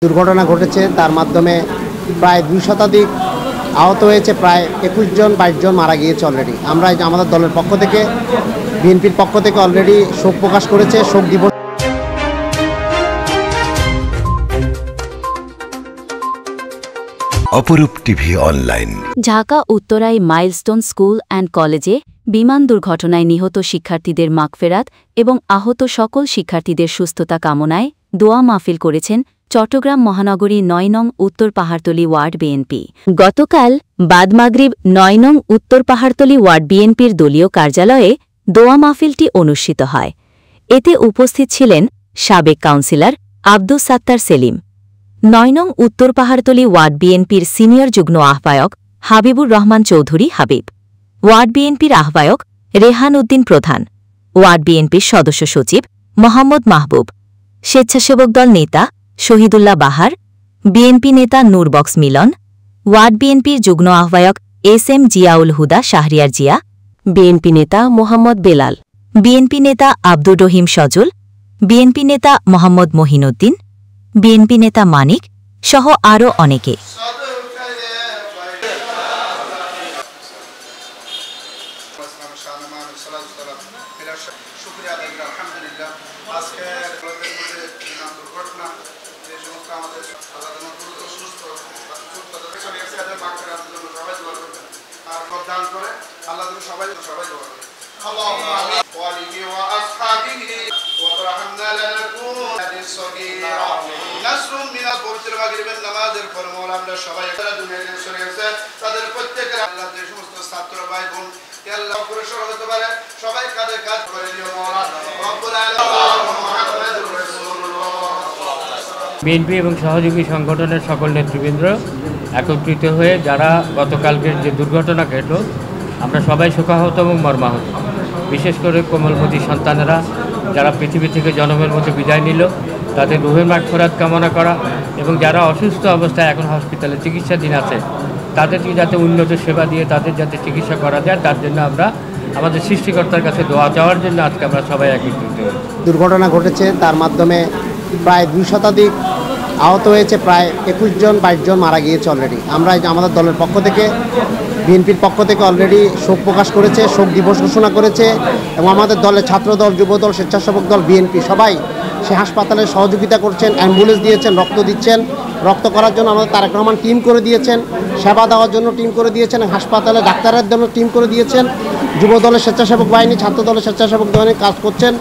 দুর্ঘটনা ঘটেছে, তার মাধ্যমে প্রায় 2 শতাধিক আহত হয়েছে, প্রায় 21 জন 22 জন মারা গিয়েছে অলরেডি। আমরা আমাদের দলের পক্ষ থেকে, বিএনপির পক্ষ থেকে অলরেডি শোক প্রকাশ করেছে, শোক দিবস। অপরূপ টিভি অনলাইন। ঢাকা উত্তরায় মাইলস্টোন স্কুল অ্যান্ড কলেজে বিমান দুর্ঘটনায় নিহত শিক্ষার্থীদের মাগফেরাত এবং আহত সকল শিক্ষার্থীদের সুস্থতা কামনায় দোয়া মাহফিল করেছেন চট্টগ্রাম মহানগরী ৯ নং উত্তর পাহাড়তলী ওয়ার্ড বিএনপি। গতকাল বাদ মাগরিব ৯ নং উত্তর পাহাড়তলী ওয়ার্ড বিএনপির দলীয় কার্যালয়ে দোয়া মাহফিলটি অনুষ্ঠিত হয়। এতে উপস্থিত ছিলেন সাবেক কাউন্সিলর আব্দুস সাত্তার সেলিম, ৯ নং উত্তর পাহাড়তলী ওয়ার্ড বিএনপির সিনিয়র যুগ্ম আহ্বায়ক হাবিবুর রহমান চৌধুরী হাবিব, ওয়ার্ড বিএনপির আহ্বায়ক রেহান উদ্দিন প্রধান, ওয়ার্ড বিএনপির সদস্য সচিব মোহাম্মদ মাহবুব, স্বেচ্ছাসেবক দল নেতা শহীদুল্লাহ বাহার, বিএনপি নেতা নূরবক্স মিলন, ওয়ার্ড বিএনপির যুগ্ম আহ্বায়ক এস.এম. জিয়াউল হুদা শাহরিয়ার জিয়া, বিএনপি নেতা মোহাম্মদ বেলাল, বিএনপি নেতা আব্দুর রহিম সজল, বিএনপি নেতা মোহাম্মদ মহিনুদ্দিন, বিএনপি নেতা মানিক সহ আরও অনেকে। বিএনপি এবং সহযোগী সংগঠনের সকল নেতৃবৃন্দ একত্রিত হয়ে যারা গতকালকের যে দুর্ঘটনা ঘটল, আমরা সবাই শোকাহত এবং মর্মাহত। বিশেষ করে কোমলমতি সন্তানেরা যারা পৃথিবী থেকে জন্মের মধ্যে বিদায় নিল, তাদের রুহের মাগফিরাত কামনা করা এবং যারা অসুস্থ অবস্থায় এখন হসপিটালে চিকিৎসাধীন আছে তাদেরকে যাতে উন্নত সেবা দিয়ে তাদের যাতে চিকিৎসা করা যায়, তার জন্য আমরা আমাদের সৃষ্টিকর্তার কাছে দোয়া চাওয়ার জন্য আজকে আমরা সবাই একত্রিত হই। দুর্ঘটনা ঘটেছে, তার মাধ্যমে প্রায় 2 শতাধিক আহত হয়েছে, প্রায় 21 জন 22 জন মারা গিয়েছে অলরেডি। আমরা আমাদের দলের পক্ষ থেকে, বিএনপির পক্ষ থেকে অলরেডি শোক প্রকাশ করেছে, শোক দিবস ঘোষণা করেছে এবং আমাদের দলের ছাত্রদল, যুবদল, স্বেচ্ছাসেবক দল, বিএনপি সবাই সে হাসপাতালে সহযোগিতা করছেন, অ্যাম্বুলেন্স দিয়েছেন, রক্ত দিচ্ছেন। রক্ত করার জন্য আমাদের তারেক রহমান টিম করে দিয়েছেন, সেবা দেওয়ার জন্য টিম করে দিয়েছেন, হাসপাতালে ডাক্তারের জন্য টিম করে দিয়েছেন। যুবদলের স্বেচ্ছাসেবক বাহিনী, ছাত্রদলের স্বেচ্ছাসেবক বাহিনী কাজ করছেন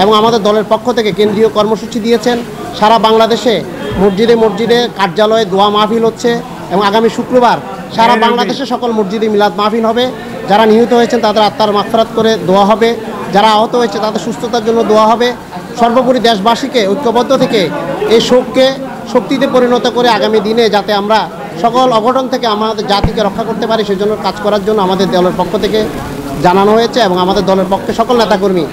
এবং আমাদের দলের পক্ষ থেকে কেন্দ্রীয় কর্মসূচি দিয়েছেন। সারা বাংলাদেশে মসজিদে মসজিদে কার্যালয়ে দোয়া মাহফিল হচ্ছে এবং আগামী শুক্রবার সারা বাংলাদেশে সকল মসজিদে মিলাদ মাহফিল হবে। যারা নিহত হয়েছেন তাদের আত্মার মাগফিরাত করে দোয়া হবে, যারা আহত হয়েছে তাদের সুস্থতার জন্য দোয়া হবে। সর্বোপরি দেশবাসীকে ঐক্যবদ্ধ থেকে এই শোককে শক্তিতে পরিণত করে আগামী দিনে যাতে আমরা সকল অঘটন থেকে আমাদের জাতিকে রক্ষা করতে পারি সেজন্য কাজ করার জন্য আমাদের দলের পক্ষ থেকে জানানো হয়েছে এবং আমাদের দলের পক্ষে সকল নেতাকর্মী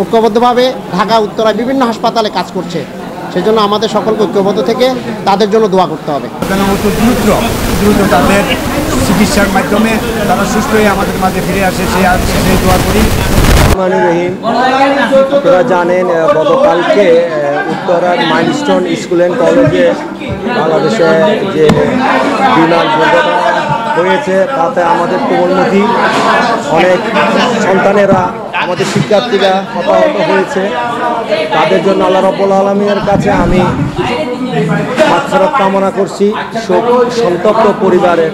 ঐক্যবদ্ধভাবে ঢাকা উত্তরায় বিভিন্ন হাসপাতালে কাজ করছে। সেজন্য আমাদের সকলকে ঐক্যবদ্ধ থেকে তাদের জন্য দোয়া করতে হবে। দ্রুত তাদের চিকিৎসার মাধ্যমে তারা সুস্থ হয়ে আমাদের মাঝে ফিরে আসে, সেই দোয়া করি। রহিম, আপনারা জানেন গতকালকে উত্তরার মাইলস্টোন স্কুল অ্যান্ড কলেজে বাংলাদেশে যে বিমান দুর্ঘটনা হয়েছে তাতে আমাদের কোমলমতি অনেক সন্তানেরা, আমাদের শিক্ষার্থীরা হতাহত হয়েছে। তাদের জন্য আল্লাহ রাব্বুল আলামিনের কাছে আমি মাগফিরাত কামনা করছি, সন্তপ্ত পরিবারের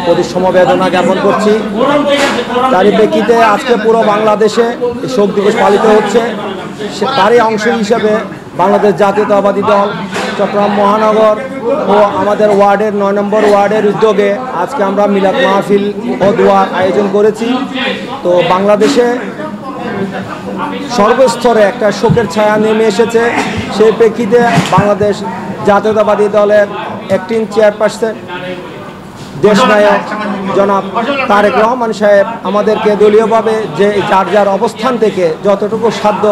প্রতি সমবেদনা জ্ঞাপন করছি। তারই প্রেক্ষিতে আজকে পুরো বাংলাদেশে শোক দিবস পালিত হচ্ছে। তারই অংশ হিসাবে বাংলাদেশ জাতীয়তাবাদী দল চট্টগ্রাম মহানগর ও আমাদের ওয়ার্ডের ৯ নম্বর ওয়ার্ডের উদ্যোগে আজকে আমরা মিলাদ মাহফিল ও দোয়ার আয়োজন করেছি। তো বাংলাদেশে সর্বস্তরে একটা শোকের ছায়া নেমে এসেছে। সেই প্রেক্ষিতে বাংলাদেশ জাতীয়তাবাদী দলের অ্যাক্টিং চেয়ারপারসন দেশনায়ক জনাব তারেক রহমান সাহেব আমাদেরকে দলীয়ভাবে যে যার যার অবস্থান থেকে যতটুকু সাধ্য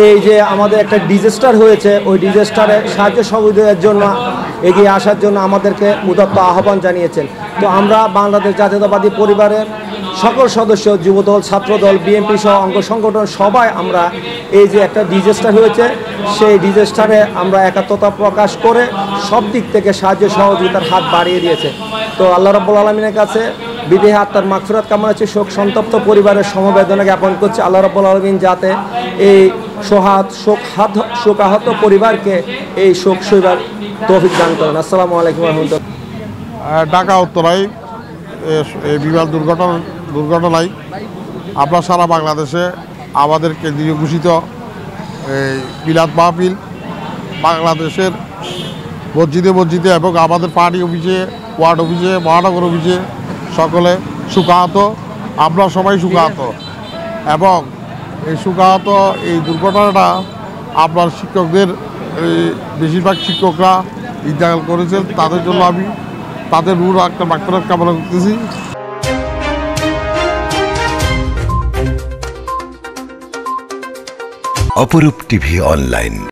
এই যে আমাদের একটা ডিজাস্টার হয়েছে ওই ডিজাস্টারের সাহায্য সহযোগিতার জন্য এগিয়ে আসার জন্য আমাদেরকে উদাত্ত আহ্বান জানিয়েছেন। তো আমরা বাংলাদেশ জাতীয়তাবাদী পরিবারের সকল সদস্য, যুবদল, ছাত্রদল, বিএনপি সহ অঙ্গ সংগঠন সবাই আমরা এই যে একটা ডিজাস্টার হয়েছে সেই ডিজাস্টারে আমরা একাত্মতা প্রকাশ করে সব দিক থেকে সাহায্য সহযোগিতার হাত বাড়িয়ে দিয়েছে। তো আল্লাহ রাব্বুল আলামিনের কাছে বিদেহী আত্মার মাগফিরাত কামনা করছি, শোক সন্তপ্ত পরিবারের সমবেদনা জ্ঞাপন করছে। আল্লাহ রাব্বুল আলামিন যাতে এই শোকাহত পরিবারকে এই শোক সইবার তৌফিক দান করেন। আসসালামু আলাইকুম ওয়া রাহমাতুল্লাহ। ঢাকা উত্তরায় এই বিমান দুর্ঘটনায় আমরা সারা বাংলাদেশে আমাদের কেন্দ্রীয় ঘোষিত এই মিলাদ মাহফিল বাংলাদেশের মসজিদে এবং আমাদের পার্টি অফিসে, ওয়ার্ড অফিসে, মহানগর অফিসে সকলে শোকাহত, আমরা সবাই শোকাহত। এবং এই শোকাহত এই দুর্ঘটনাটা আপনার শিক্ষকদের বেশিরভাগ শিক্ষকরা ইন্তেকাল করেছেন, তাদের জন্য আমি তাদের রুহ একটা মাগফিরাত কামনা করতেছি। অপরূপ টিভি অনলাইন।